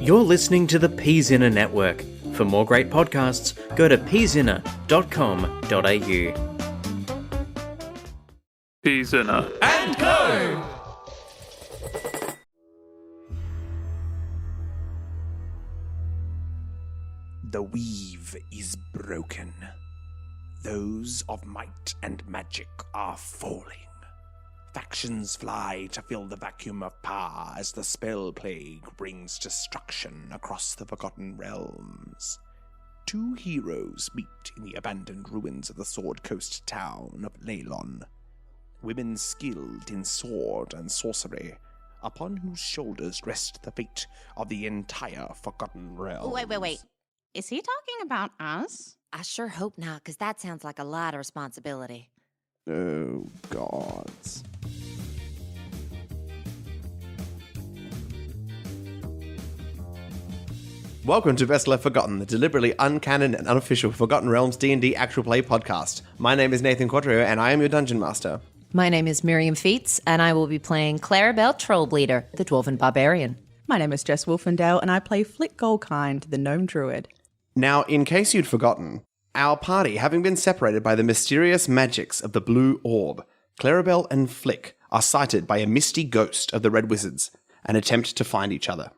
You're listening to the Peasinner Network. For more great podcasts, go to peasinner.com.au. Peasinner and Co. The weave is broken. Those of might and magic are falling. Factions fly to fill the vacuum of power as the spell plague brings destruction across the Forgotten Realms. Two heroes meet in the abandoned ruins of the Sword Coast town of Leylon. Women skilled in sword and sorcery, upon whose shoulders rest the fate of the entire Forgotten Realm. Wait. Is he talking about us? I sure hope not, because that sounds like a lot of responsibility. Oh, gods. Welcome to Best Left Forgotten, the deliberately uncanon and unofficial Forgotten Realms D&D actual play podcast. My name is Nathan Quadrio, and I am your Dungeon Master. My name is Miriam Feats, and I will be playing Clarrybelle Trollbleeder, the Dwarven Barbarian. My name is Jess Wolfendale, and I play Flick Goldkind, the Gnome Druid. Now, in case you'd forgotten, our party, having been separated by the mysterious magics of the Blue Orb, Clarrybelle and Flick are sighted by a misty ghost of the Red Wizards and attempt to find each other.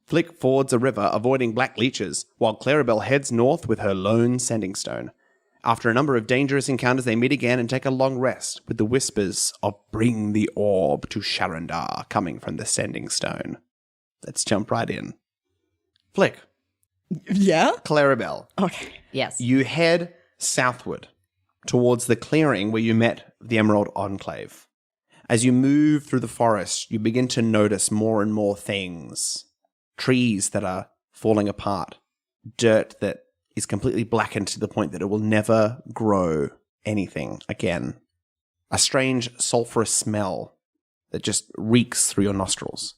Flick fords a river, avoiding black leeches, while Clarrybelle heads north with her lone sending stone. After a number of dangerous encounters, they meet again and take a long rest, with the whispers of "Bring the orb to Sharandar" coming from the sending stone. Let's jump right in. Flick. Yeah? Clarrybelle. Okay. Yes. You head southward towards the clearing where you met the Emerald Enclave. As you move through the forest, you begin to notice more and more things. Trees that are falling apart. Dirt that is completely blackened to the point that it will never grow anything again. A strange sulfurous smell that just reeks through your nostrils.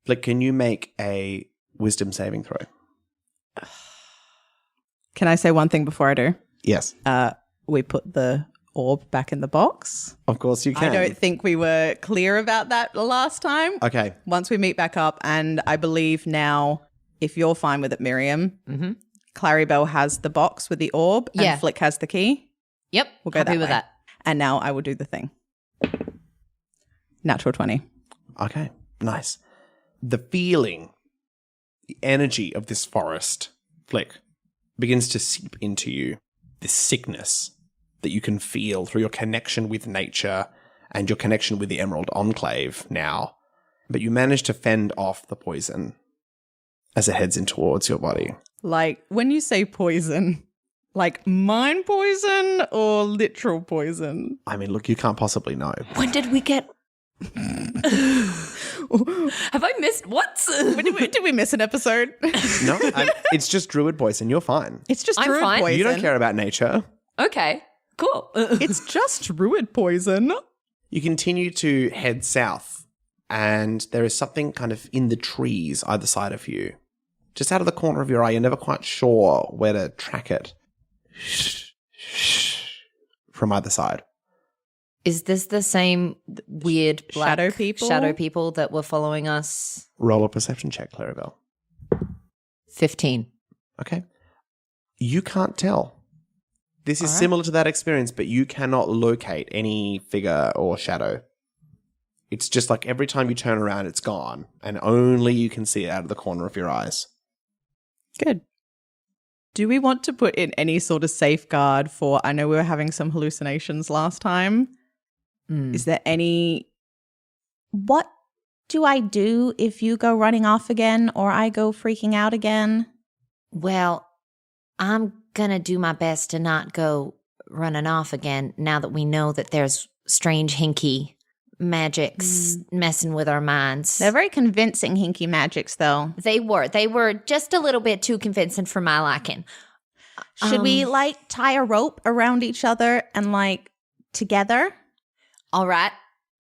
Flick, can you make a wisdom saving throw? Can I say one thing before I do? Yes. We put the orb back in the box. Of course you can. I don't think we were clear about that the last time. Okay. Once we meet back up, and I believe now, if you're fine with it, Miriam, Clarrybelle has the box with the orb, and Flick has the key. Yep. We'll go happy that with way. that. And now I will do the thing. Natural 20. Okay, nice. The feeling, the energy of this forest, Flick, begins to seep into you. This sickness that you can feel through your connection with nature and your connection with the Emerald Enclave now. But you manage to fend off the poison as it heads in towards your body. Like, when you say poison, like mind poison or literal poison? I mean, look, you can't possibly know. When did we get... Have I missed what? Did we miss an episode? No, it's just druid poison. You're fine. It's just I'm druid fine. poison. You don't care about nature. Okay, cool. It's just druid poison. You continue to head south, and there is something kind of in the trees either side of you. Just out of the corner of your eye, you're never quite sure where to track it. From either side. Is this the same weird black shadow people that were following us? Roll a perception check, Clarrybelle. 15. Okay. You can't tell. This is similar to that experience, but you cannot locate any figure or shadow. It's just like every time you turn around, it's gone, and only you can see it out of the corner of your eyes. Good. Do we want to put in any sort of safeguard for, I know we were having some hallucinations last time. Is there any... What do I do if you go running off again or I go freaking out again? Well, I'm going to do my best to not go running off again now that we know that there's strange hinky magics messing with our minds. They're very convincing hinky magics, though. They were just a little bit too convincing for my liking. Should we, like, tie a rope around each other and, like, together? All right.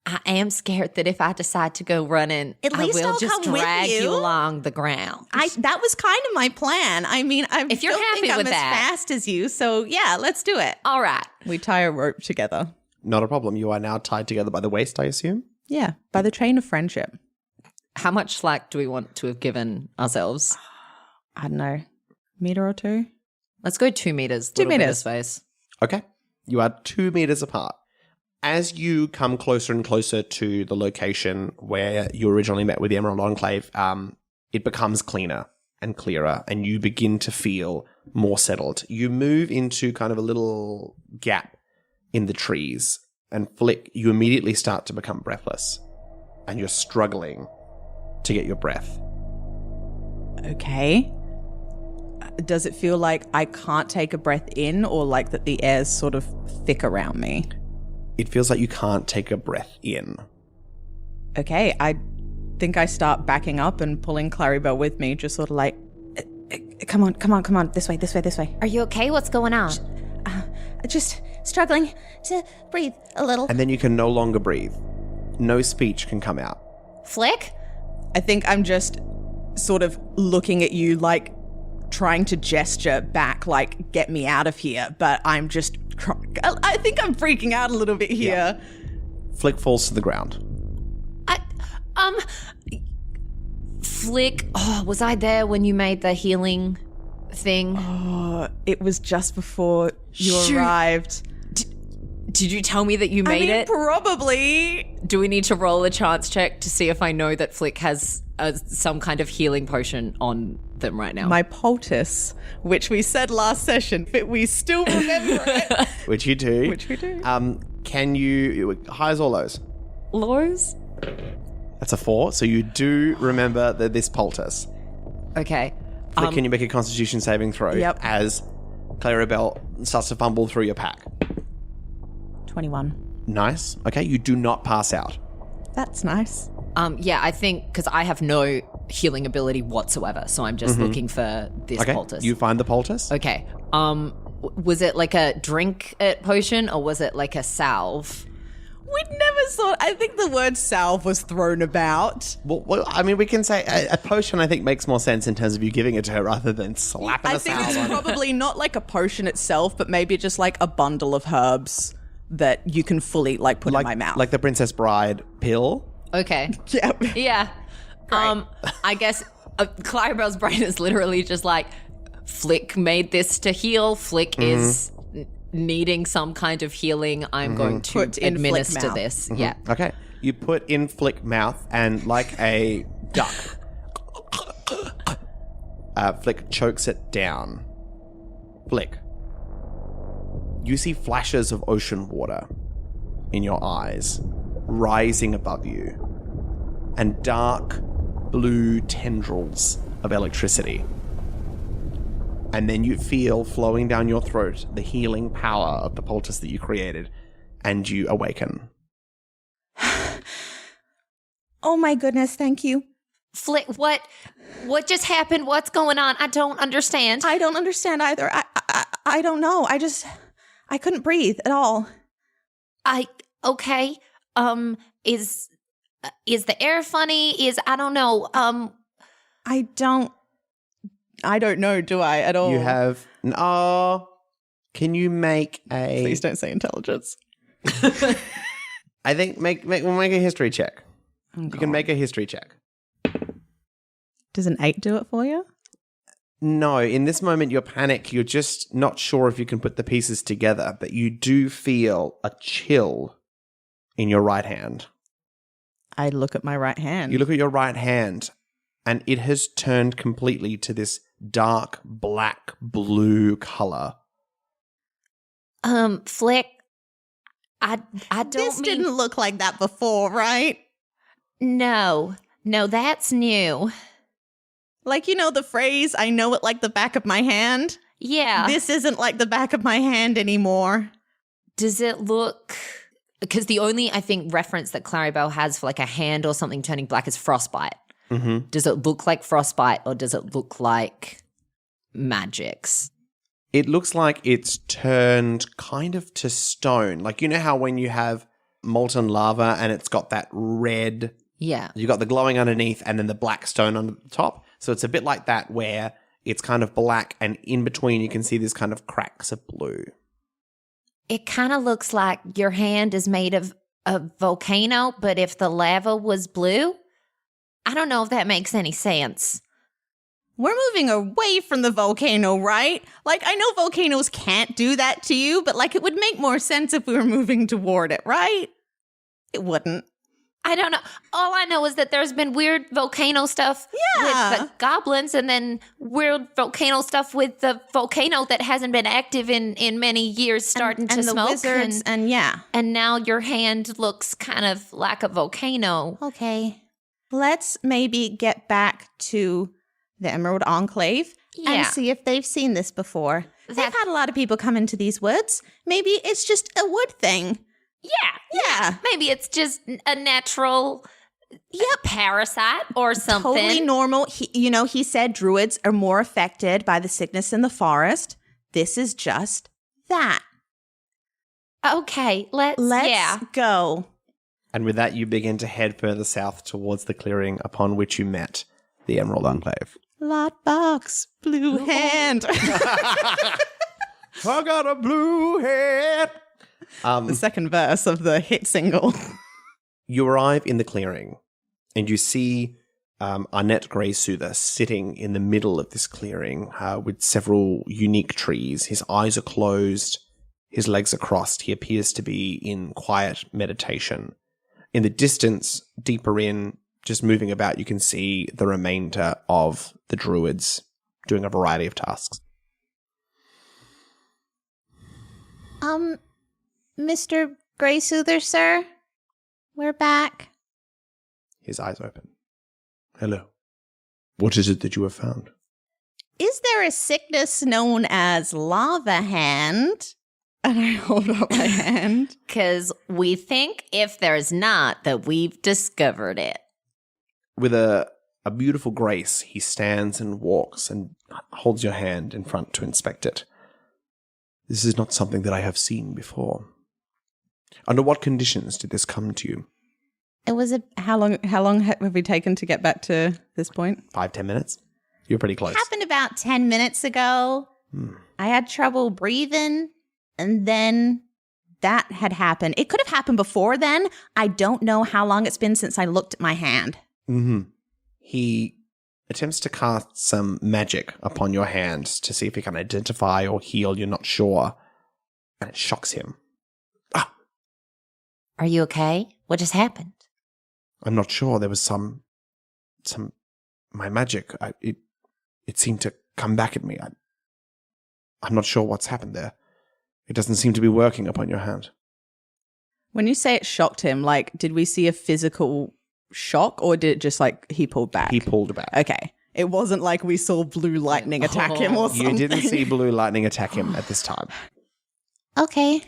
I am scared that if I decide to go running, At least I will I'll just come with drag you you along the ground. That was kind of my plan. I mean, If you're happy think I'm with as that. fast as you, so yeah, let's do it. All right. We tie a rope together. Not a problem. You are now tied together by the waist, I assume? Yeah, by the chain of friendship. How much slack do we want to have given ourselves? I don't know, meter or two? Let's go 2 meters. 2 little bit of meters. space. Okay. You are 2 meters apart. As you come closer and closer to the location where you originally met with the Emerald Enclave, it becomes cleaner and clearer, and you begin to feel more settled. You move into kind of a little gap in the trees, and Flick, you immediately start to become breathless, and you're struggling to get your breath. Okay. Does it feel like I can't take a breath in, or like that the air's sort of thick around me? It feels like you can't take a breath in. Okay, I think I start backing up and pulling Clarrybelle with me, just sort of like, come on, this way. Are you okay? What's going on? Just struggling to breathe a little. And then you can no longer breathe. No speech can come out. Flick? I think I'm just sort of looking at you, like trying to gesture back, like, get me out of here, but I'm just, I think I'm freaking out a little bit here. Flick falls to the ground. Flick, was I there when you made the healing thing? Oh, it was just before you Shoot. arrived. Did you tell me that you made it? Probably. Do we need to roll a chance check to see if I know that Flick has some kind of healing potion on them right now? My poultice, which we said last session, but we still remember it. Which you do. Which we do. Can you, highs or lows? Lows? That's a 4, so you do remember this poultice. Okay. Flick, can you make a constitution saving throw Yep. as Clarrybelle starts to fumble through your pack? 21. Nice. Okay, you do not pass out. That's nice. Yeah, I think because I have no healing ability whatsoever, so I'm just looking for this Okay, poultice. you find the poultice. Okay. Was it like a drink it potion or was it like a salve? We'd never thought, I think the word salve was thrown about. Well, I mean, we can say a potion, I think, makes more sense in terms of you giving it to her rather than slapping I a think salve it's on it. probably not like a potion itself, but maybe just like a bundle of herbs that you can fully like put in my mouth. Like the Princess Bride pill. Okay. Yeah. Yeah. I guess Clarrybelle's brain is literally just like, Flick made this to heal. Flick is needing some kind of healing. I'm going to Put in Flick administer mouth. this. Yeah. Okay. You put in Flick mouth and like a duck, Flick chokes it down. Flick, you see flashes of ocean water in your eyes, rising above you, and dark blue tendrils of electricity. And then you feel flowing down your throat the healing power of the poultice that you created, and you awaken. Oh my goodness, thank you. Flick, what just happened? What's going on? I don't understand. I don't understand either. I don't know. I couldn't breathe at all. Okay. Is the air funny? I don't know. I don't know, do I, at all? You have... can you make a... Please don't say intelligence. I think we'll make a history check. You can make a history check. Does an 8 do it for you? No, in this moment you're panicked. You're just not sure if you can put the pieces together, but you do feel a chill in your right hand. I look at my right hand. You look at your right hand, and it has turned completely to this dark black blue color. Flick, I don't This didn't look like that before, right? No, that's new. Like, you know the phrase, I know it like the back of my hand? Yeah. This isn't like the back of my hand anymore. Does it look... Because the only, I think, reference that Clarrybelle has for like a hand or something turning black is frostbite. Mm-hmm. Does it look like frostbite or does it look like magics? It looks like it's turned kind of to stone. Like, you know how when you have molten lava and it's got that red... Yeah. You've got the glowing underneath and then the black stone on the top. So it's a bit like that where it's kind of black and in between you can see these kind of cracks of blue. It kind of looks like your hand is made of a volcano, but if the lava was blue. I don't know if that makes any sense. We're moving away from the volcano, right? Like, I know volcanoes can't do that to you, but like, it would make more sense if we were moving toward it, right? It wouldn't. I don't know. All I know is that there's been weird volcano stuff with the goblins, and then weird volcano stuff with the volcano that hasn't been active in many years starting to smoke. And the wizards, and now your hand looks kind of like a volcano. Okay. Let's maybe get back to the Emerald Enclave and see if they've seen this before. They've had a lot of people come into these woods. Maybe it's just a wood thing. Yeah. Maybe it's just a natural parasite or something. Totally normal. He said druids are more affected by the sickness in the forest. This is just that. Okay, let's go. And with that, you begin to head further south towards the clearing upon which you met the Emerald Enclave. Lot-box, blue hand. I got a blue hand. The second verse of the hit single. You arrive in the clearing, and you see Arnett Greysoother sitting in the middle of this clearing with several unique trees. His eyes are closed, his legs are crossed. He appears to be in quiet meditation. In the distance, deeper in, just moving about, you can see the remainder of the druids doing a variety of tasks. Mr. Greysoother, sir, we're back. His eyes open. Hello. What is it that you have found? Is there a sickness known as lava hand? And I hold up my hand. Because we think if there's not, that we've discovered it. With a beautiful grace, he stands and walks and holds your hand in front to inspect it. This is not something that I have seen before. Under what conditions did this come to you? It was How long have we taken to get back to this point? 5-10 minutes? You're pretty close. happened about 10 minutes ago. I had trouble breathing, and then that had happened. It could have happened before then. I don't know how long it's been since I looked at my hand. Mm-hmm. He attempts to cast some magic upon your hand to see if he can identify or heal. You're not sure. And it shocks him. Are you okay? What just happened? I'm not sure. There was my magic. It seemed to come back at me. I'm not sure what's happened there. It doesn't seem to be working upon your hand. When you say it shocked him, like, did we see a physical shock, or did it just like he pulled back? He pulled back. Okay. It wasn't like we saw blue lightning attack him or something. You didn't see blue lightning attack him at this time. Okay.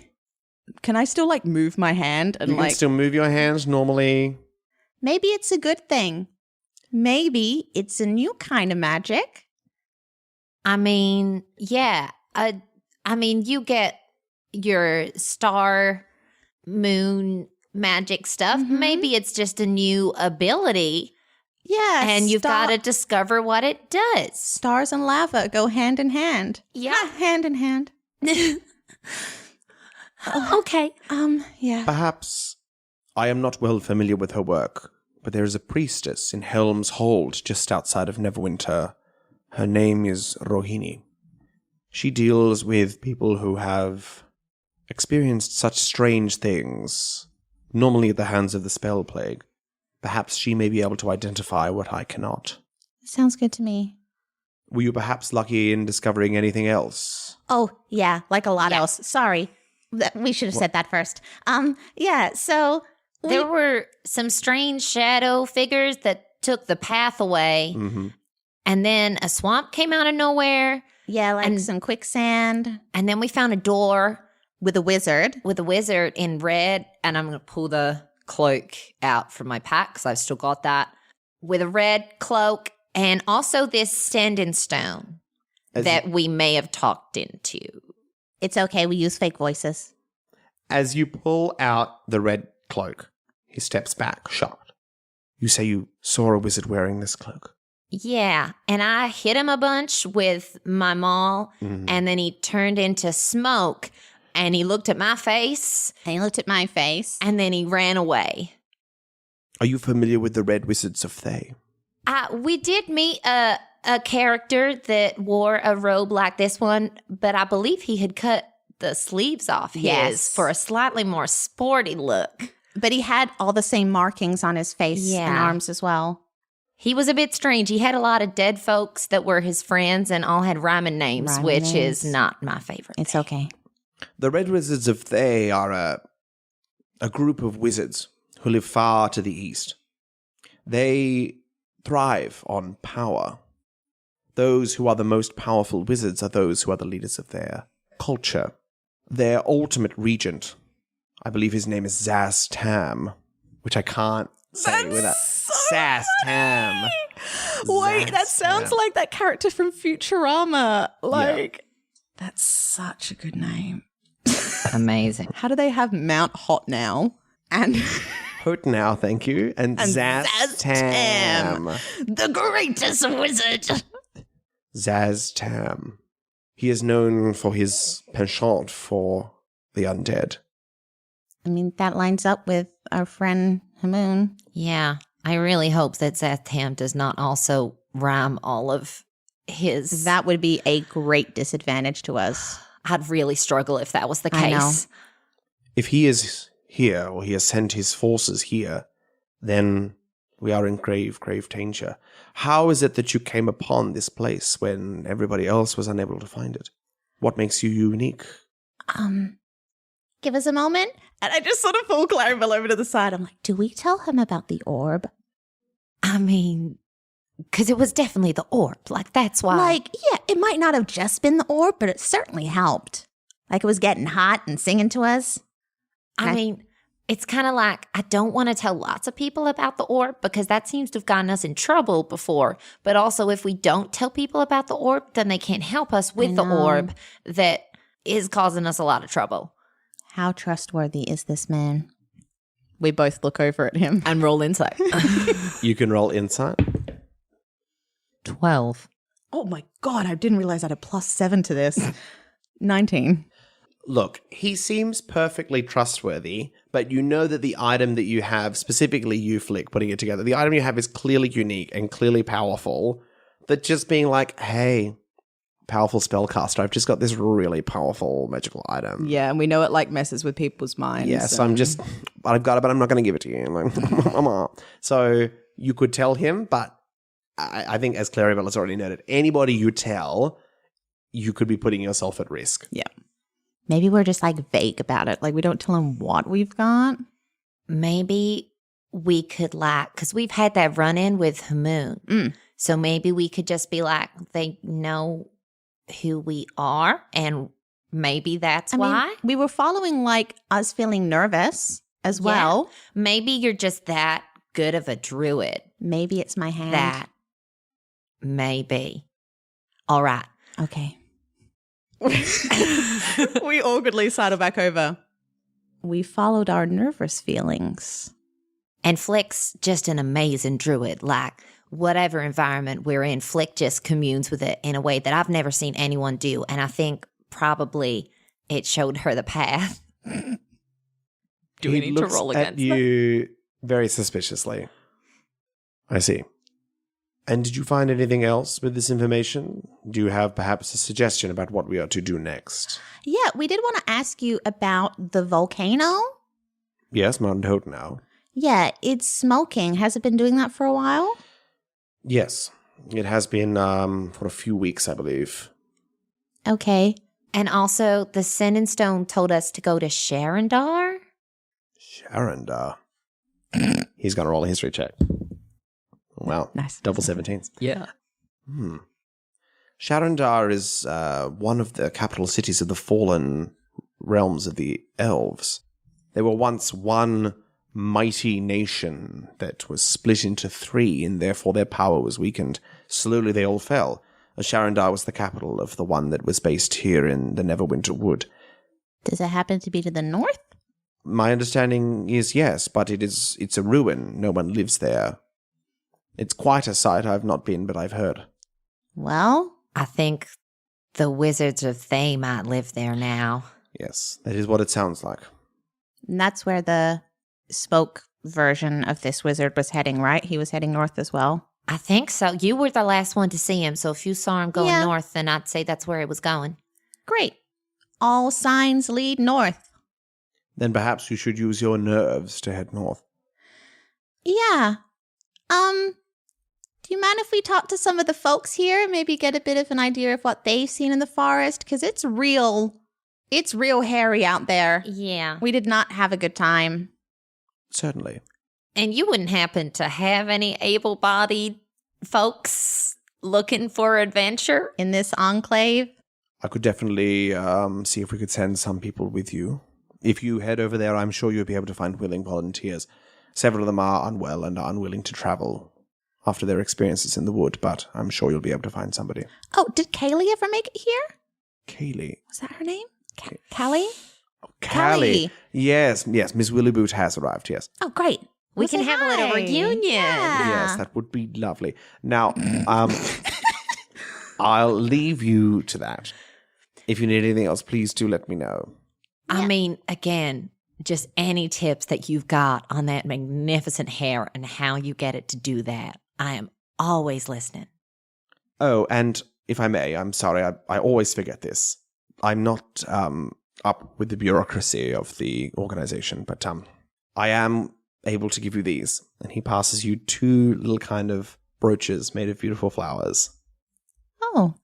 Can I still like move my hand and You can still move your hands normally. Maybe it's a good thing. Maybe it's a new kind of magic. I mean, yeah. I mean, you get your star, moon magic stuff. Mhm. Maybe it's just a new ability. Yeah. And you've got to discover what it does. Stars and lava go hand in hand. Yeah. Hand in hand. Okay. Yeah. Perhaps I am not well familiar with her work, but there is a priestess in Helm's Hold just outside of Neverwinter. Her name is Rohini. She deals with people who have experienced such strange things, normally at the hands of the spell plague. Perhaps she may be able to identify what I cannot. Sounds good to me. Were you perhaps lucky in discovering anything else? Oh, yeah, like a lot else. Sorry. We should have said that first. Yeah, so There were some strange shadow figures that took the path away. Mm-hmm. And then a swamp came out of nowhere. yeah, like some quicksand And then we found a door with a wizard. with a wizard in red. And I'm going to pull the cloak out from my pack because I've still got that. With a red cloak and also this standing stone that we may have talked into. It's okay, we use fake voices. As you pull out the red cloak, he steps back, shocked. You say you saw a wizard wearing this cloak? Yeah, and I hit him a bunch with my maul, and then he turned into smoke, and he looked at my face, And he looked at my face. and then he ran away. Are you familiar with the Red Wizards of Thay? We did meet a character that wore a robe like this one, but I believe he had cut the sleeves off his for a slightly more sporty look. But he had all the same markings on his face and arms as well. He was a bit strange. He had a lot of dead folks that were his friends and all had rhyming names, which is not my favorite. It's okay. The Red Wizards of Thay are a group of wizards who live far to the east. They thrive on power. Those who are the most powerful wizards are those who are the leaders of their culture. Their ultimate regent, I believe his name is Zaz Tam, which I can't say without Zaz Tam. Wait, that sounds like that character from Futurama. That's such a good name. Amazing. How do they have Mount Hot now? And Hot now, thank you. And Zaz Tam. The greatest wizard. Zaz Tam. He is known for his penchant for the undead. I mean, that lines up with our friend Hamoon. Yeah, I really hope that Zatham does not also rhyme all of his. That would be a great disadvantage to us. I'd really struggle if that was the case. I know. If he is here, or he has sent his forces here, then we are in grave danger. How is it that you came upon this place when everybody else was unable to find it? What makes you unique? Give us a moment. And I just sort of pull Clarrybelle over to the side. I'm like, Do we tell him about the orb? I mean, because it was definitely the orb. That's why. It might not have just been the orb, but it certainly helped. It was getting hot and singing to us. I mean, it's kind of like, I don't want to tell lots of people about the orb because that seems to have gotten us in trouble before. But also, if we don't tell people about the orb, then they can't help us with the orb that is causing us a lot of trouble. How trustworthy is this man? we both look over at him. And roll insight. You can roll insight. 12. Oh my God, I didn't realize I had a +7 to this. 19. Look, he seems perfectly trustworthy, but you know that the item that you have, specifically you, Flick, putting it together, the item you have is clearly unique and clearly powerful, that just being like, hey, powerful spellcaster, I've just got this really powerful magical item. Yeah, and we know it like messes with people's minds. Yeah, so I'm just, I've got it, but I'm not going to give it to you. Like, so you could tell him, but I think as Clarrybelle has already noted, anybody you tell, you could be putting yourself at risk. Yeah. Maybe we're just like vague about it. Like we don't tell him what we've got. Maybe we could because we've had that run-in with Hamoon. So maybe we could just be like, they know who we are, and maybe that's why. Mean, we were following like us feeling nervous as well. Maybe you're just that good of a druid. Maybe it's my hand. That. Maybe. All right. Okay. We awkwardly sidle back over. We followed our nervous feelings. And Flick's just an amazing druid. Like, whatever environment we're in, Flick just communes with it in a way that I've never seen anyone do. And I think probably it showed her the path. Do we need to roll against that? You very suspiciously. I see. And did you find anything else with this information? Do you have perhaps a suggestion about what we are to do next? Yeah, we did want to ask you about the volcano. Yes, Mount Hope now. Yeah, it's smoking. Has it been doing that for a while? Yes, it has been for a few weeks, I believe. Okay. And also, the Sending Stone told us to go to Sharandar. Sharandar. He's going to roll a history check. Wow. Nice. Double 17s. Yeah. Sharandar is one of the capital cities of the fallen realms of the elves. They were once one mighty nation that was split into three, and therefore their power was weakened. Slowly they all fell. Sharandar was the capital of the one that was based here in the Neverwinter Wood. Does it happen to be to the north? My understanding is yes, but it's a ruin. No one lives there. It's quite a sight. I've not been, but I've heard. Well, I think the Wizards of Thay might live there now. Yes, that is what it sounds like. and that's where the spoke version of this wizard was heading, right? He was heading north as well. I think so. You were the last one to see him, so if you saw him going north, then I'd say that's where he was going. Great. All signs lead north. Then perhaps you should use your nerves to head north. Yeah. Do you mind if we talk to some of the folks here? Maybe get a bit of an idea of what they've seen in the forest? Because it's real hairy out there. Yeah. We did not have a good time. Certainly. And you wouldn't happen to have any able-bodied folks looking for adventure? In this enclave? I could definitely see if we could send some people with you. If you head over there, I'm sure you'll be able to find willing volunteers. Several of them are unwell and are unwilling to travel after their experiences in the wood, but I'm sure you'll be able to find somebody. Oh, did Kaylee ever make it here? Kaylee. Was that her name? Callie? Callie. Yes, Miss Willyboot has arrived, yes. Oh, great. We can have a little reunion. Yeah. Yes, that would be lovely. Now, I'll leave you to that. If you need anything else, please do let me know. I mean, again, just any tips that you've got on that magnificent hair and how you get it to do that. I am always listening. Oh, and if I may, I'm sorry, I always forget this. I'm not up with the bureaucracy of the organization, but I am able to give you these. And he passes you 2 little kind of brooches made of beautiful flowers. Oh.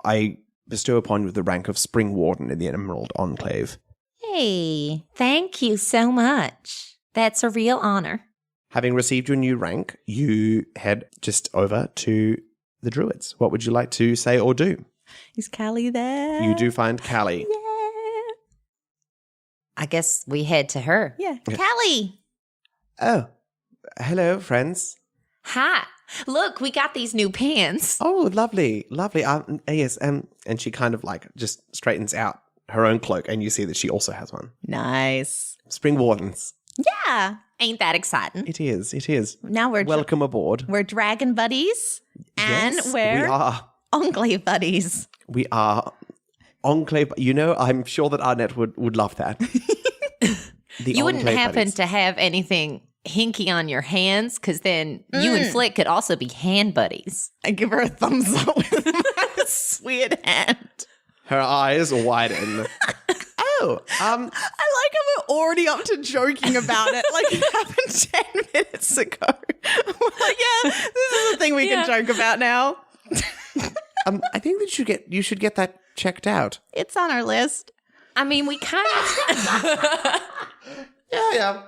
I bestow upon you the rank of Spring Warden in the Emerald Enclave. Hey. Thank you so much. That's a real honor. Having received your new rank, you head just over to the Druids. What would you like to say or do? Is Callie there? You do find Callie. Yeah. I guess we head to her. Yeah. Callie. Oh, hello, friends. Hi. Look, we got these new pants. Oh, lovely. Yes, and she kind of like just straightens out her own cloak, and you see that she also has one. Nice. Spring Wardens. Yeah. Ain't that exciting? It is. Now we're Welcome aboard. we're dragon buddies. And Yes, we're we are. enclave buddies. We are Enclave. You know, I'm sure that our net would love that. You wouldn't Enclave happen buddies. to have anything hinky on your hands, because then you and Flick could also be hand buddies. I give her a thumbs up with my sweet hand. Her eyes widen. Oh, I like how we're already up to joking about it. Like it happened 10 minutes ago. We're like, yeah, this is a thing we can joke about now. I think that you should get that checked out. It's on our list. I mean, we kind of... Yeah.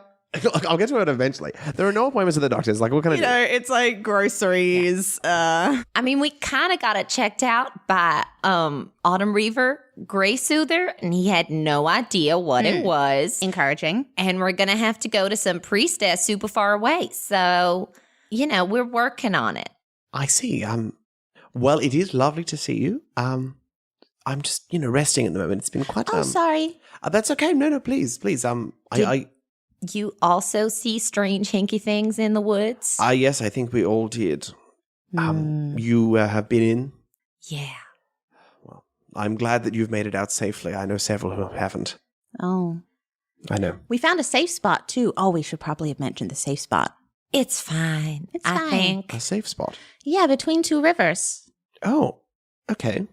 Look, I'll get to it eventually. There are no appointments with the doctors. Like, what can I You do? know, it's like groceries. I mean, we kind of got it checked out by Autumn Reaver, Gray Soother, and he had no idea what it was. Encouraging. And we're going to have to go to some priestess super far away. So, you know, we're working on it. I see. Well, it is lovely to see you. I'm just, resting at the moment. It's been quite. Oh, sorry. That's okay. No, please. You also see strange hinky things in the woods? Yes, I think we all did. You have been in. Yeah. Well, I'm glad that you've made it out safely. I know several who haven't. Oh. I know. We found a safe spot, too. Oh, we should probably have mentioned the safe spot. It's fine. It's I fine. think. A safe spot. Yeah, between 2 rivers. Oh, okay.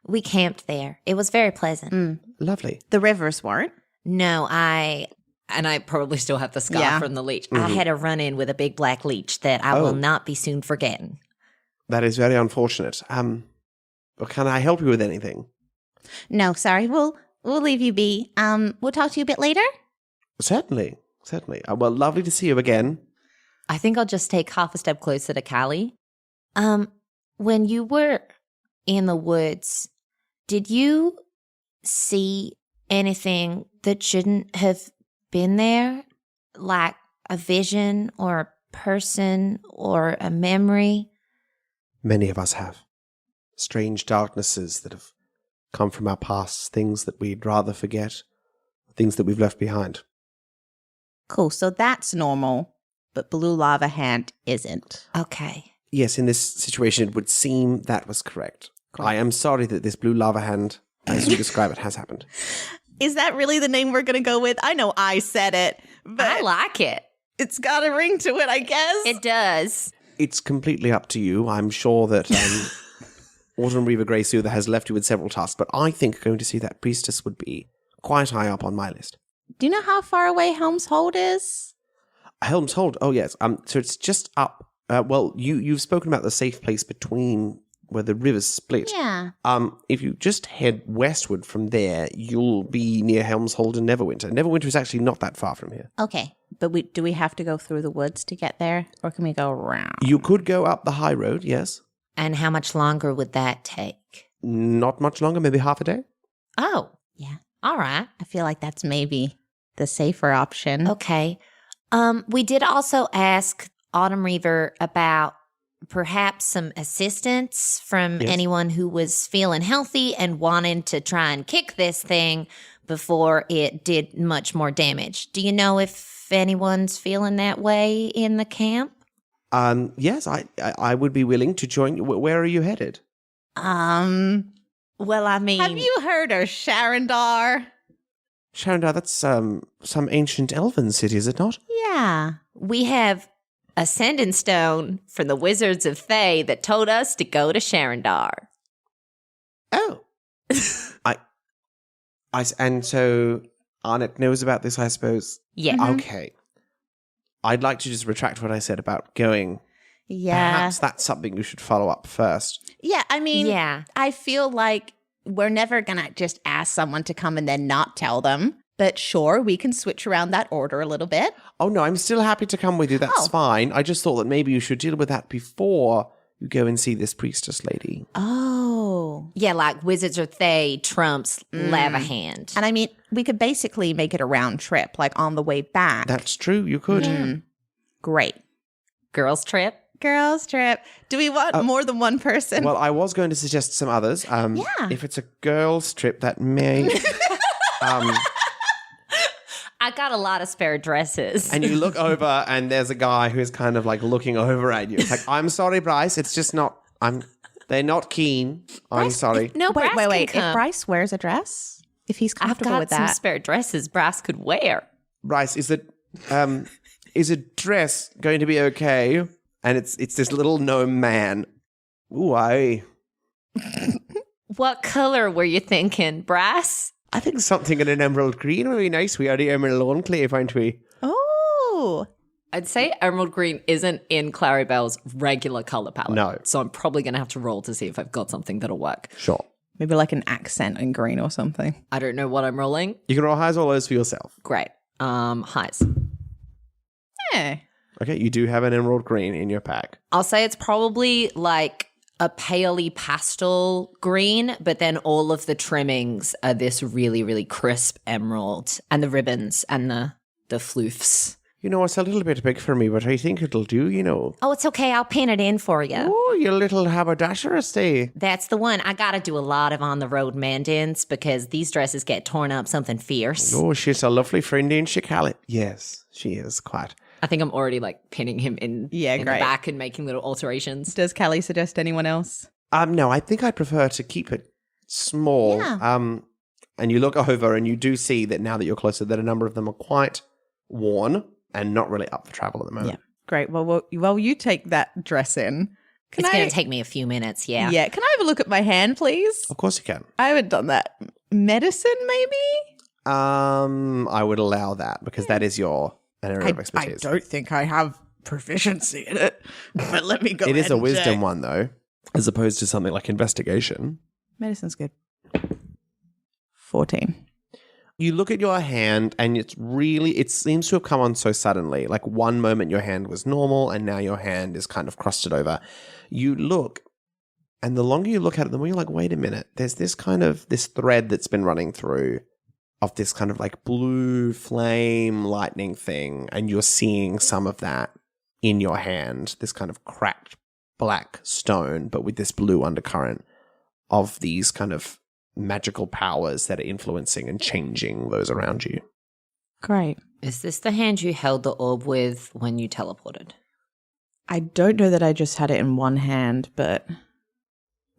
We camped there. It was very pleasant. Lovely. The rivers weren't. No, I probably still have the scar Yeah. from the leech. I had a run-in with a big black leech that I will not be soon forgetting. That is very unfortunate. Well, can I help you with anything? No, sorry. We'll leave you be. We'll talk to you a bit later. Certainly. Well, lovely to see you again. I think I'll just take half a step closer to Callie. When you were in the woods, did you see anything that shouldn't have been there? Like a vision or a person or a memory? Many of us have. Strange darknesses that have come from our past, things that we'd rather forget, things that we've left behind. Cool. So that's normal, but Blue Lava Hand isn't. Okay. Yes, in this situation, it would seem that was correct. I am sorry that this blue lava hand, as you describe it, has happened. Is that really the name we're going to go with? I know I said it, but I like it. it's got a ring to it, I guess. It does. It's completely up to you. I'm sure that Autumn Reaver Grey Soother has left you with several tasks, but I think going to see that priestess would be quite high up on my list. Do you know how far away Helm's Hold is? Helm's Hold. Oh yes. So it's just up. You've spoken about the safe place between where the rivers split. Yeah. If you just head westward from there, you'll be near Helm's Hold and Neverwinter. Neverwinter is actually not that far from here. Okay. But do we have to go through the woods to get there? Or can we go around? You could go up the high road, yes. And how much longer would that take? Not much longer, maybe half a day. Oh, Yeah. all right. I feel like that's maybe the safer option. Okay. We did also ask Autumn Reaver about perhaps some assistance from Yes. anyone who was feeling healthy and wanting to try and kick this thing before it did much more damage. Do you know if anyone's feeling that way in the camp? Yes, I would be willing to join you. Where are you headed? Well, I mean, Have you heard of Sharandar? Sharandar, that's some ancient elven city, is it not? Yeah. we have a sending stone from the Wizards of Thay that told us to go to Sharandar. Oh. And so Arnett knows about this, I suppose. Yeah. Okay. I'd like to just retract what I said about going. Yeah. Perhaps that's something you should follow up first. Yeah, I mean, Yeah. I feel like we're never going to just ask someone to come and then not tell them. But sure, we can switch around that order a little bit. Oh, no, I'm still happy to come with you. That's Oh. fine. I just thought that maybe you should deal with that before you go and see this priestess lady. Oh. Yeah, like Wizards of Thay trumps Lava Hand. And I mean, we could basically make it a round trip, like on the way back. That's true. You could. Great. Girls trip. Girls trip. Do we want more than one person? Well, I was going to suggest some others. Yeah. If it's a girls' trip, that may... I got a lot of spare dresses. And you look over and there's a guy who's kind of like looking over at you. It's like, I'm sorry, Bryce. It's just not... They're not keen. I'm sorry. No, wait. Brass can If come. Bryce wears a dress, if he's I've comfortable got with some that. spare dresses Brass could wear. Bryce, is a dress going to be okay? And it's this little gnome man. Ooh, What color were you thinking, Brass? I think something in an emerald green would be nice. We are the Emerald Enclave, aren't we? Oh. I'd say emerald green isn't in Clarrybelle's regular color palette. No. So I'm probably going to have to roll to see if I've got something that'll work. Sure. Maybe like an accent in green or something. I don't know what I'm rolling. You can roll highs or lows for yourself. Great. Highs. Yeah. Okay, you do have an emerald green in your pack. I'll say it's probably like a paley pastel green, but then all of the trimmings are this really, really crisp emerald, and the ribbons and the floofs. You know, it's a little bit big for me, but I think it'll do, you know. Oh, it's okay. I'll pin it in for you. Oh, you little haberdashery. That's the one. I got to do a lot of on-the-road mendings because these dresses get torn up something fierce. Oh, she's a lovely friend, ain't she, Callie? Yes, she is quite. I think I'm already like pinning him in the great. back and making little alterations. Does Callie suggest anyone else? No, I think I'd prefer to keep it small. Yeah. And you look over and you do see that now that you're closer, that a number of them are quite worn and not really up for travel at the moment. Yeah. Great. Well, you take that dress in. It's going to take me a few minutes, yeah. Yeah. Can I have a look at my hand, please? Of course you can. I haven't done that. Medicine, maybe? I would allow that because that is your an area of I expertise. don't think I have proficiency in it, but let me go It is ahead a and wisdom check. one, though, as opposed to something like investigation. Medicine's good. 14. You look at your hand and it seems to have come on so suddenly. Like one moment your hand was normal and now your hand is kind of crusted over. You look and the longer you look at it, the more you're like, wait a minute, there's this thread that's been running through of this kind of like blue flame lightning thing. And you're seeing some of that in your hand, this kind of cracked black stone, but with this blue undercurrent of these kind of magical powers that are influencing and changing those around you. Great. Is this the hand you held the orb with when you teleported? I don't know that I just had it in one hand, but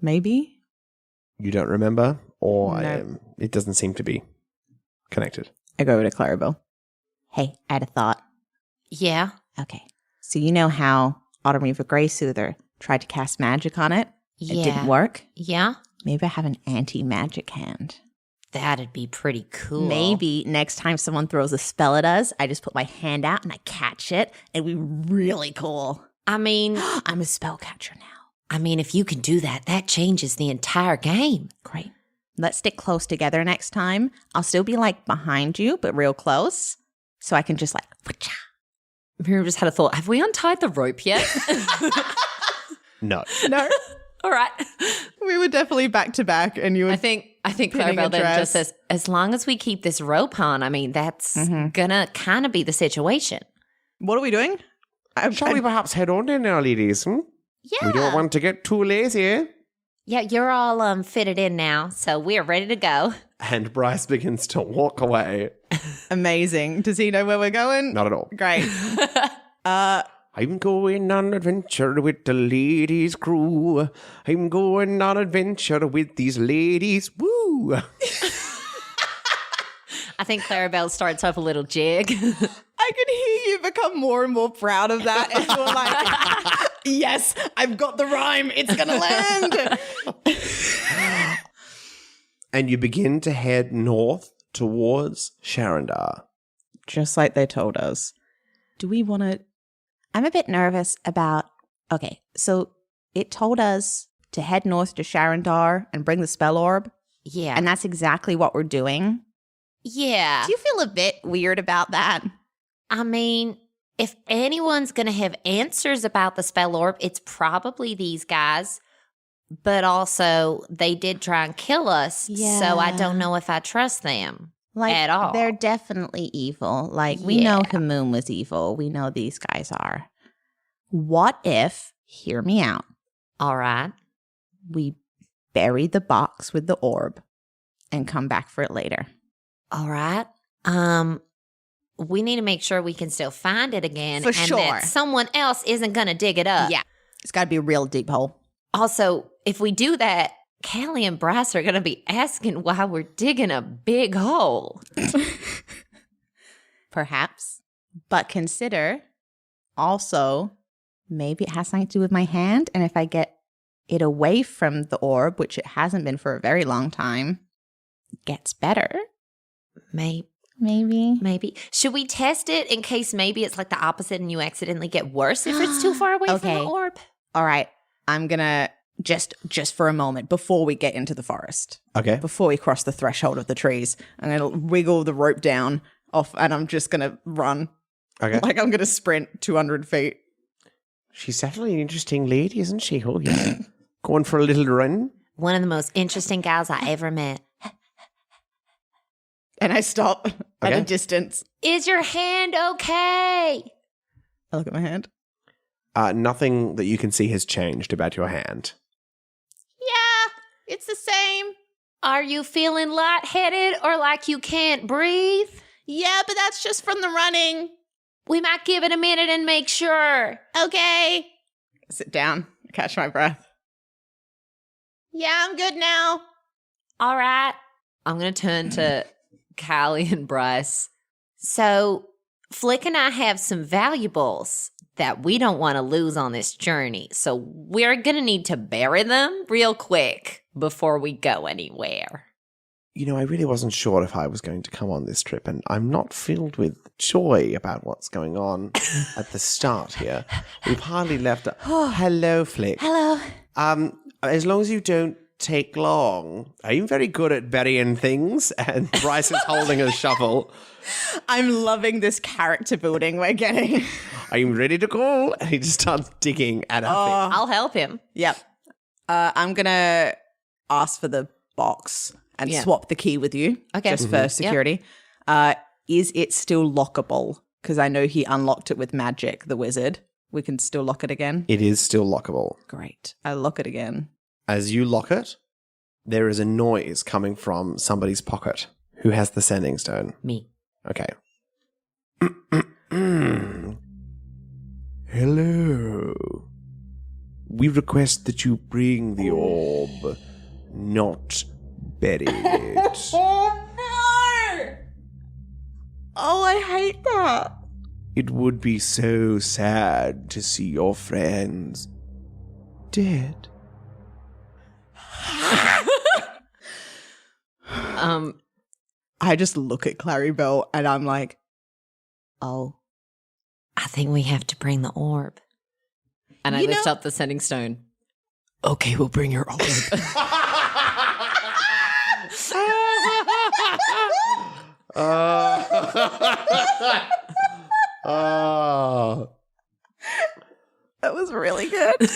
maybe? You don't remember, or No. it doesn't seem to be connected. I go over to Clarrybelle. Hey, I had a thought. Yeah. Okay. So you know how Autumn Reaver Grey Soother, tried to cast magic on it. Yeah. It didn't work. Yeah? Maybe I have an anti-magic hand. That'd be pretty cool. Maybe next time someone throws a spell at us, I just put my hand out and I catch it. It'd be really cool. I mean, I'm a spellcatcher now. I mean, if you can do that, that changes the entire game. Great. Let's stick close together next time. I'll still be like behind you, but real close. So I can just like, wha-cha. Miriam just had a thought. Have we untied the rope yet? No. No. All right. We were definitely back to back, and you were. I think pinning Clarrybelle a then dress. just says, As long as we keep this rope on, I mean, that's gonna kind of be the situation. What are we doing? Shall we perhaps head on in now, ladies? Yeah. We don't want to get too lazy. Yeah, you're all fitted in now, so we're ready to go. And Bryce begins to walk away. Amazing. Does he know where we're going? Not at all. Great. I'm going on adventure with the ladies' crew. I'm going on adventure with these ladies. Woo! I think Clarrybelle starts up a little jig. I can hear you become more and more proud of that. And you're like, yes, I've got the rhyme. It's going to land. And you begin to head north towards Sharandar. Just like they told us. Do we want to? I'm a bit nervous about, okay, so it told us to head north to Sharandar and bring the spell orb. Yeah. And that's exactly what we're doing. Yeah. Do you feel a bit weird about that? I mean, if anyone's going to have answers about the spell orb, it's probably these guys. But also, they did try and kill us, so I don't know if I trust them at all. They're definitely evil. Like, we know Hamoon was evil. We know these guys are. What if, hear me out, All right. we bury the box with the orb and come back for it later? All right. We need to make sure we can still find it again. For and sure. that someone else isn't going to dig it up. Yeah. It's got to be a real deep hole. Also, if we do that, Callie and Bryce are going to be asking why we're digging a big hole. Perhaps. But consider also, maybe it has something to do with my hand. And if I get it away from the orb, which it hasn't been for a very long time, it gets better. Maybe. Maybe. Should we test it in case maybe it's like the opposite and you accidentally get worse if it's too far away from the orb? All right. I'm going to just for a moment before we get into the forest. Okay. Before we cross the threshold of the trees, I'm going to wiggle the rope down off and I'm just going to run. Okay. Like I'm going to sprint 200 feet. She's definitely an interesting lady, isn't she? Oh, yeah. Going for a little run. One of the most interesting gals I ever met. And I stop at Okay. a distance. Is your hand okay? I look at my hand. Nothing that you can see has changed about your hand. Yeah, it's the same. Are you feeling lightheaded or like you can't breathe? Yeah, but that's just from the running. We might give it a minute and make sure. Okay. I sit down, catch my breath. Yeah, I'm good now. All right. I'm going to turn to Callie and Bryce. So, Flick and I have some valuables that we don't want to lose on this journey. So, we're going to need to bury them real quick before we go anywhere. You know, I really wasn't sure if I was going to come on this trip, and I'm not filled with joy about what's going on at the start here. We've hardly left. Hello, Flick. Hello. As long as you don't take long. I'm very good at burying things, and Bryce is holding a shovel. I'm loving this character building we're getting. I'm ready to go. And he just starts digging at a thing. I'll help him. Yep. I'm going to ask for the box and swap the key with you. Okay. Just for security. Is it still lockable? Because I know he unlocked it with magic, the wizard. We can still lock it again? It is still lockable. Great. I lock it again. As you lock it, there is a noise coming from somebody's pocket. Who has the sending stone? Me. Okay. Hello. We request that you bring the orb, not bury it. Oh, no! Oh, I hate that. It would be so sad to see your friends dead. I just look at Clarrybelle and I'm like, Oh, I think we have to bring the orb. And I lift up the sending stone. Okay, we'll bring your orb. that was really good.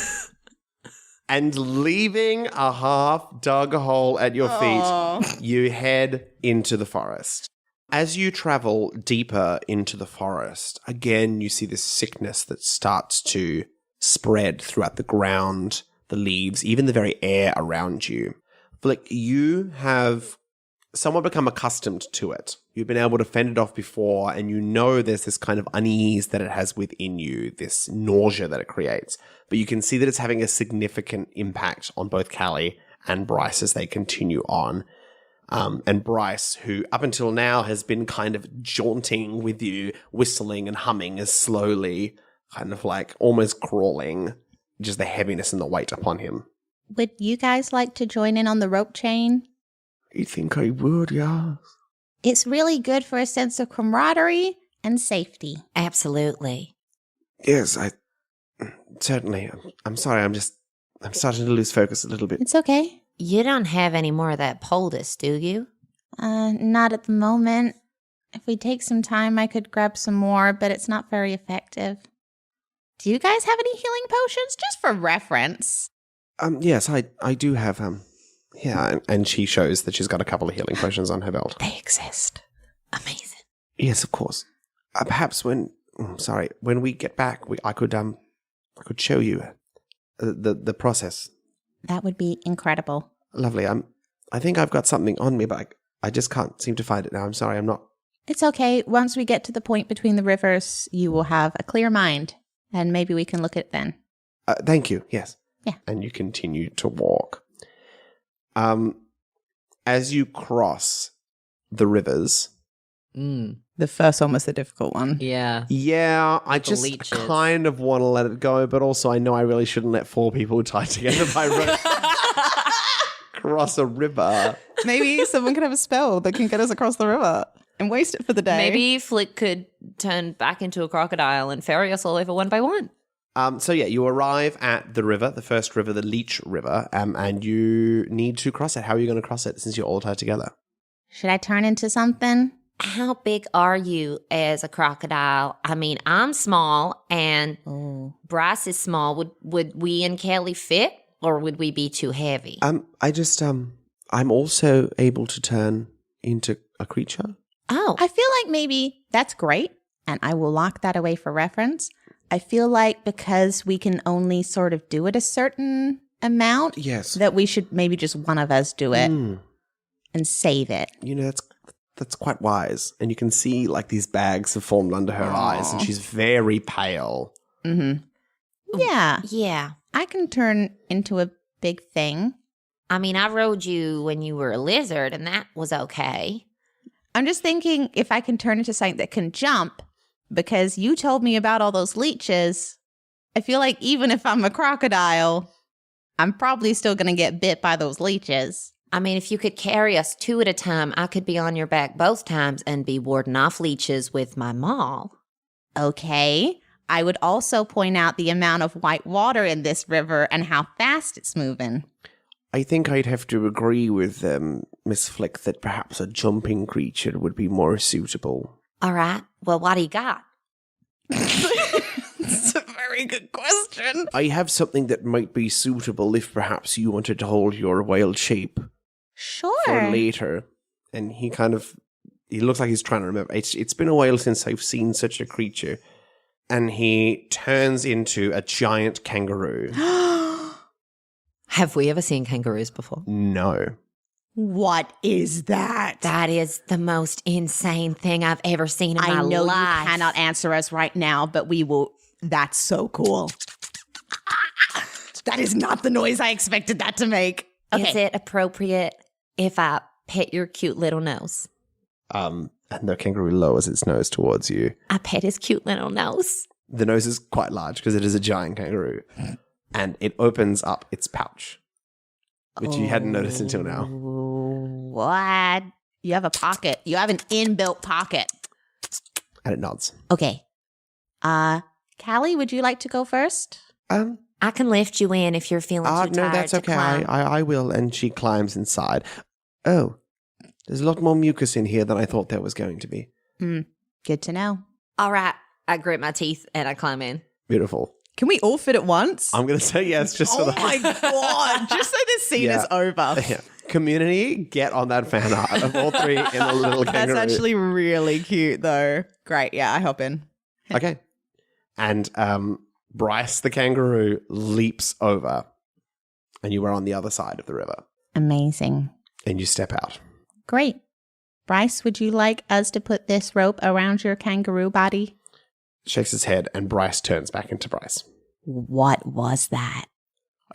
And leaving a half-dug hole at your feet, you head into the forest. As you travel deeper into the forest, again, you see this sickness that starts to spread throughout the ground, the leaves, even the very air around you. Flick, you have somewhat become accustomed to it. You've been able to fend it off before, and you know there's this kind of unease that it has within you, this nausea that it creates. But you can see that it's having a significant impact on both Callie and Bryce as they continue on. And Bryce, who up until now has been kind of jaunting with you, whistling and humming, is slowly kind of like almost crawling, just the heaviness and the weight upon him. Would you guys like to join in on the rope chain? I think I would, yeah. It's really good for a sense of camaraderie and safety. Absolutely. Yes, certainly. I'm sorry, I'm starting to lose focus a little bit. It's okay. You don't have any more of that poultice, do you? Not at the moment. If we take some time, I could grab some more, but it's not very effective. Do you guys have any healing potions? Just for reference. Yes, I do have, yeah, and she shows that she's got a couple of healing potions on her belt. They exist. Amazing. Yes, of course. Perhaps when we get back, I could show you the process. That would be incredible. Lovely. I think I've got something on me, but I just can't seem to find it now. I'm sorry, I'm not. It's okay. Once we get to the point between the rivers, you will have a clear mind, and maybe we can look at it then. Thank you. Yes. Yeah. And you continue to walk. As you cross the rivers. The first one was the difficult one. Yeah. Yeah, I The just leeches. kind of want to let it go, but also I know I really shouldn't let 4 people tied together by rope cross a river. Maybe someone could have a spell that can get us across the river and waste it for the day. Maybe Flick could turn back into a crocodile and ferry us all over one by one. So yeah, you arrive at the river, the first river, the Leech River, and you need to cross it. How are you going to cross it since you're all tied together? Should I turn into something? How big are you as a crocodile? I mean, I'm small and Bryce is small. Would we and Kelly fit, or would we be too heavy? I'm also able to turn into a creature. Oh, I feel like maybe that's great, and I will lock that away for reference. I feel like because we can only sort of do it a certain amount, Yes. that we should maybe just one of us do it and save it. You know, that's quite wise. And you can see like these bags have formed under her eyes, and she's very pale. Mm-hmm. Yeah, yeah. I can turn into a big thing. I mean, I rode you when you were a lizard, and that was okay. I'm just thinking if I can turn into something that can jump, because you told me about all those leeches. I feel like even if I'm a crocodile, I'm probably still going to get bit by those leeches. I mean, if you could carry us 2 at a time, I could be on your back both times and be warding off leeches with my maul. Okay. I would also point out the amount of white water in this river and how fast it's moving. I think I'd have to agree with Miss Flick that perhaps a jumping creature would be more suitable. All right. Well, what do you got? It's a very good question. I have something that might be suitable if perhaps you wanted to hold your wild shape Sure. for later. And he looks like he's trying to remember. It's been a while since I've seen such a creature. And he turns into a giant kangaroo. Have we ever seen kangaroos before? No. What is that? That is the most insane thing I've ever seen in my I know life. you cannot answer us right now, but we will. That's so cool. That is not the noise I expected that to make. Is it appropriate if I pet your cute little nose? And the kangaroo lowers its nose towards you. I pet his cute little nose. The nose is quite large because it is a giant kangaroo. And it opens up its pouch, which you hadn't noticed until now. What? You have a pocket. You have an inbuilt pocket. And it nods. Okay. Callie, would you like to go first? I can lift you in if you're feeling too tired. No, that's okay. I will. And she climbs inside. Oh, there's a lot more mucus in here than I thought there was going to be. Good to know. All right. I grit my teeth and I climb in. Beautiful. Can we all fit at once? I'm going to say yes, just so Oh my God. Just so this scene is over. Yeah. Community, get on that fan art of all three in a little kangaroo. That's actually really cute, though. Great. Yeah, I hop in. Okay. And Bryce the kangaroo leaps over, and you are on the other side of the river. Amazing. And you step out. Great. Bryce, would you like us to put this rope around your kangaroo body? Shakes his head, and Bryce turns back into Bryce. What was that?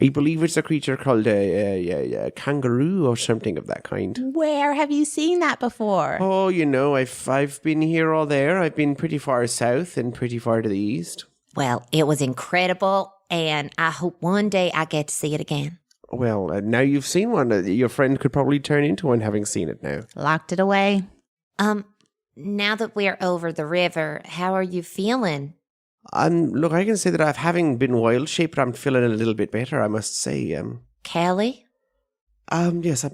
I believe it's a creature called a kangaroo or something of that kind. Where have you seen that before? Oh, I've been here or there. I've been pretty far south and pretty far to the east. Well, it was incredible, and I hope one day I get to see it again. Well, now you've seen one. Your friend could probably turn into one having seen it now. Locked it away. Now that we're over the river, how are you feeling? Look, I can say that having been wild-shaped, I'm feeling a little bit better, I must say. Callie? Yes,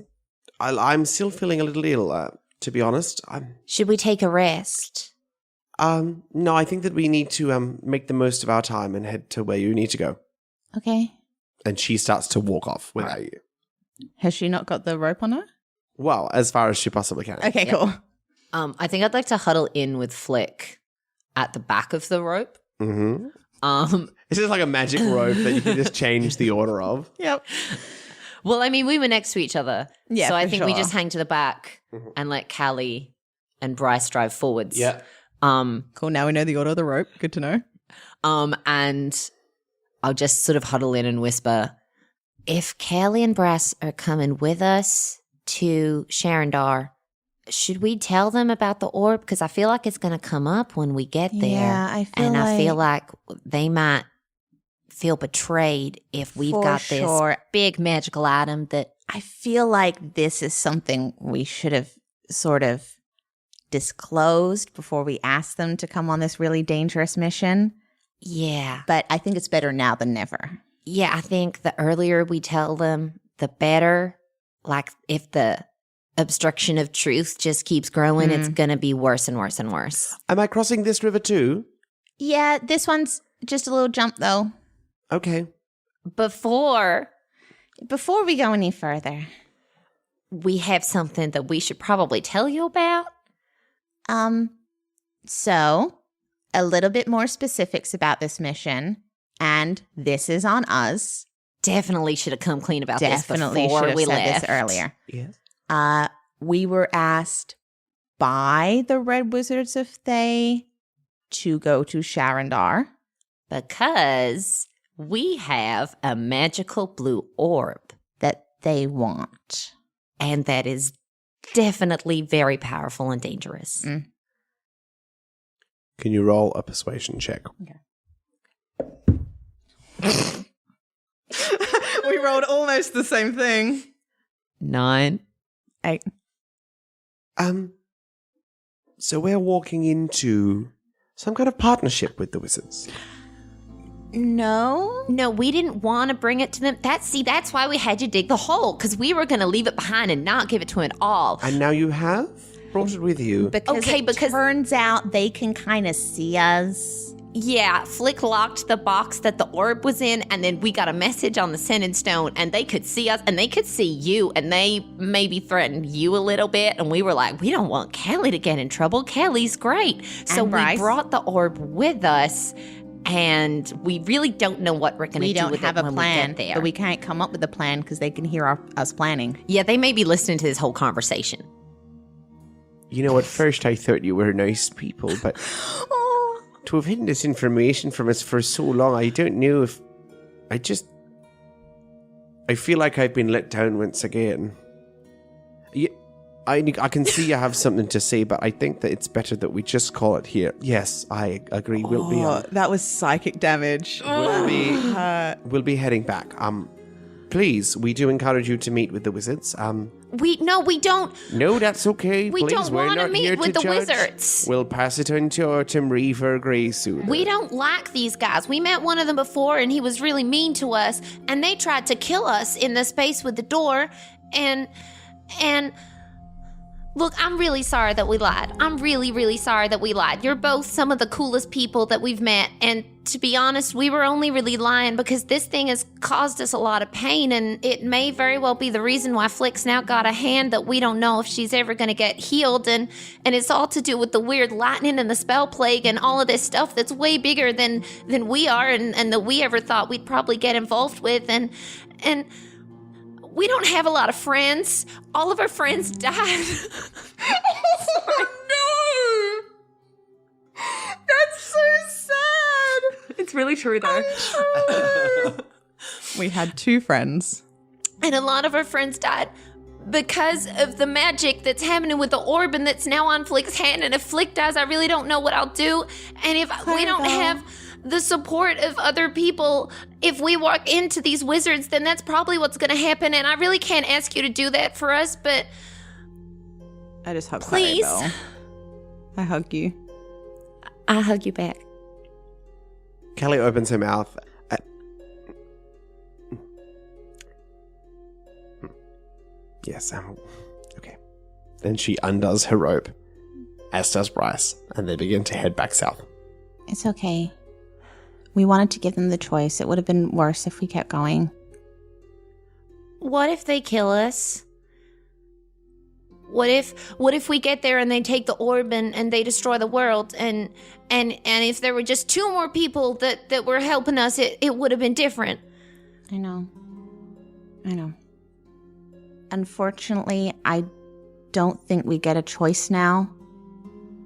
I'm still feeling a little ill, to be honest. Should we take a rest? No, I think that we need to make the most of our time and head to where you need to go. Okay. And she starts to walk off without you. Has she not got the rope on her? Well, as far as she possibly can. Okay, cool. I think I'd like to huddle in with Flick at the back of the rope. Mm-hmm. It's just like a magic rope that you can just change the order of. Yep. Well, I mean, we were next to each other. Yeah, so I for think we sure. just hang to the back and let Callie and Bryce drive forwards. Yeah. Cool. Now we know the order of the rope. Good to know. And I'll just sort of huddle in and whisper, If Callie and Bryce are coming with us to Sharandar, should we tell them about the orb? Because I feel like it's going to come up when we get there. Yeah, I feel like they might feel betrayed if we've For got sure. this big magical item that I feel like this is something we should have sort of disclosed before we asked them to come on this really dangerous mission. Yeah. But I think it's better now than never. Yeah, I think the earlier we tell them, the better. Like, if the obstruction of truth just keeps growing, it's going to be worse and worse and worse. Am I crossing this river too? Yeah, this one's just a little jump, though. Okay. Before Before we go any further, we have something that we should probably tell you about. So a little bit more specifics about this mission, and this is on us. Definitely should have come clean about Definitely this before should have we said left. this earlier. Yes. We were asked by the Red Wizards of Thay to go to Sharandar. Because we have a magical blue orb. That they want. And that is definitely very powerful and dangerous. Can you roll a persuasion check? We rolled almost the same thing. 9. 8. So we're walking into some kind of partnership with the wizards. No. No, we didn't want to bring it to them. That's why we had you dig the hole, because we were going to leave it behind and not give it to them at all. And now you have brought it with you. Because it turns out they can kind of see us. Yeah, Flick locked the box that the orb was in, and then we got a message on the sending stone, and they could see us, and they could see you, and they maybe threatened you a little bit, and we were like, we don't want Kelly to get in trouble. Kelly's great. So we brought the orb with us, and we really don't know what we're going to do with it when we get there. But we can't come up with a plan because they can hear us planning. Yeah, they may be listening to this whole conversation. You know, at first I thought you were nice people, but to have hidden this information from us for so long, I don't know if... I feel like I've been let down once again. I can see you have something to say, but I think that it's better that we just call it here. Yes, I agree. We'll be that was psychic damage. we'll be heading back. Please, we do encourage you to meet with the wizards. We don't. No, that's okay. We Please, don't we're want to not meet here with to the judge. wizards. We'll pass it on to our Timri for Grey soon. We don't like these guys. We met one of them before, and he was really mean to us, and they tried to kill us in the space with the door, and look, I'm really sorry that we lied. I'm really, really sorry that we lied. You're both some of the coolest people that we've met, and to be honest, we were only really lying because this thing has caused us a lot of pain, and it may very well be the reason why Flick's now got a hand that we don't know if she's ever going to get healed, and it's all to do with the weird lightning and the spell plague and all of this stuff that's way bigger than we are and that we ever thought we'd probably get involved with, and we don't have a lot of friends. All of our friends died. Oh, no! That's so sad. It's really true, though. We had 2 friends. And a lot of our friends died because of the magic that's happening with the orb and that's now on Flick's hand. And if Flick dies, I really don't know what I'll do. And if we don't have the support of other people, if we walk into these wizards, then that's probably what's going to happen. And I really can't ask you to do that for us, but I just hug please. Clarrybelle. I hug you. I hug you back. Kelly opens her mouth. Yes, okay. Then she undoes her rope, as does Bryce, and they begin to head back south. It's okay. We wanted to give them the choice. It would have been worse if we kept going. What if they kill us? What if we get there and they take the orb and they destroy the world and if there were just 2 more people that were helping us, it would have been different. I know. Unfortunately, I don't think we get a choice now.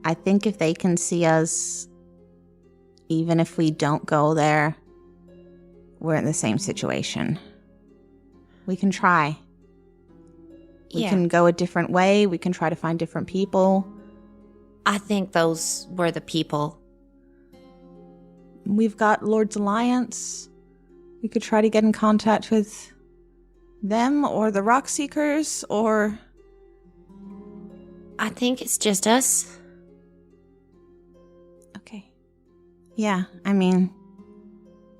I think if they can see us, even if we don't go there, we're in the same situation. We can try. We can go a different way. We can try to find different people. I think those were the people. We've got Lord's Alliance. We could try to get in contact with them or the Rock Seekers or... I think it's just us. Okay. Yeah, I mean,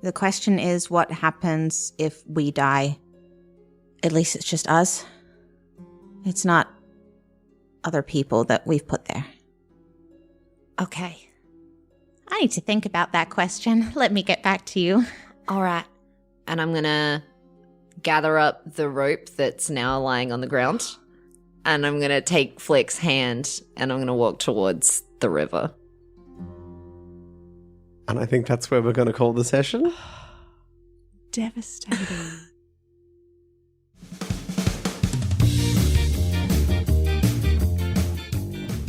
the question is what happens if we die? At least it's just us. It's not other people that we've put there. Okay. I need to think about that question. Let me get back to you. All right. And I'm going to gather up the rope that's now lying on the ground. And I'm going to take Flick's hand and I'm going to walk towards the river. And I think that's where we're going to call the session. Devastating.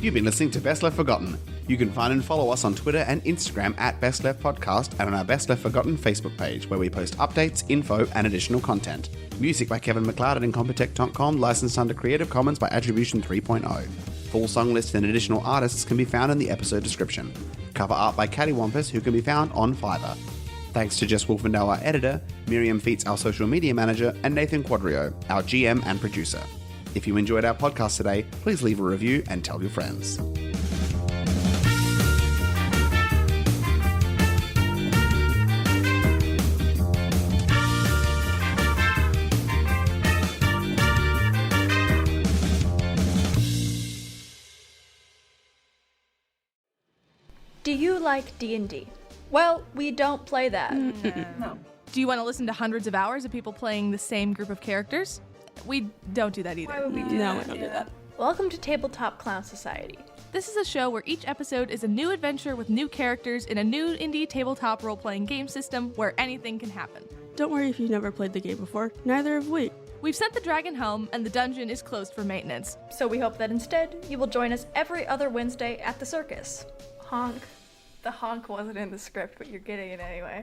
You've been listening to Best Left Forgotten. You can find and follow us on Twitter and Instagram at Best Left Podcast and on our Best Left Forgotten Facebook page, where we post updates, info, and additional content. Music by Kevin MacLeod at Incompetech.com, licensed under Creative Commons by Attribution 3.0. Full song lists and additional artists can be found in the episode description. Cover art by Cattywampus, who can be found on Fiverr. Thanks to Jess Wolfendahl, our editor, Miriam Feats, our social media manager, and Nathan Quadrio, our GM and producer. If you enjoyed our podcast today, please leave a review and tell your friends. Do you like D&D? Well, we don't play that. No. Do you want to listen to hundreds of hours of people playing the same group of characters? We don't do that either. Why would we do that? No, we don't do that. Welcome to Tabletop Clown Society. This is a show where each episode is a new adventure with new characters in a new indie tabletop role-playing game system where anything can happen. Don't worry if you've never played the game before. Neither have we. We've sent the dragon home, and the dungeon is closed for maintenance. So we hope that instead, you will join us every other Wednesday at the circus. Honk. The honk wasn't in the script, but you're getting it anyway.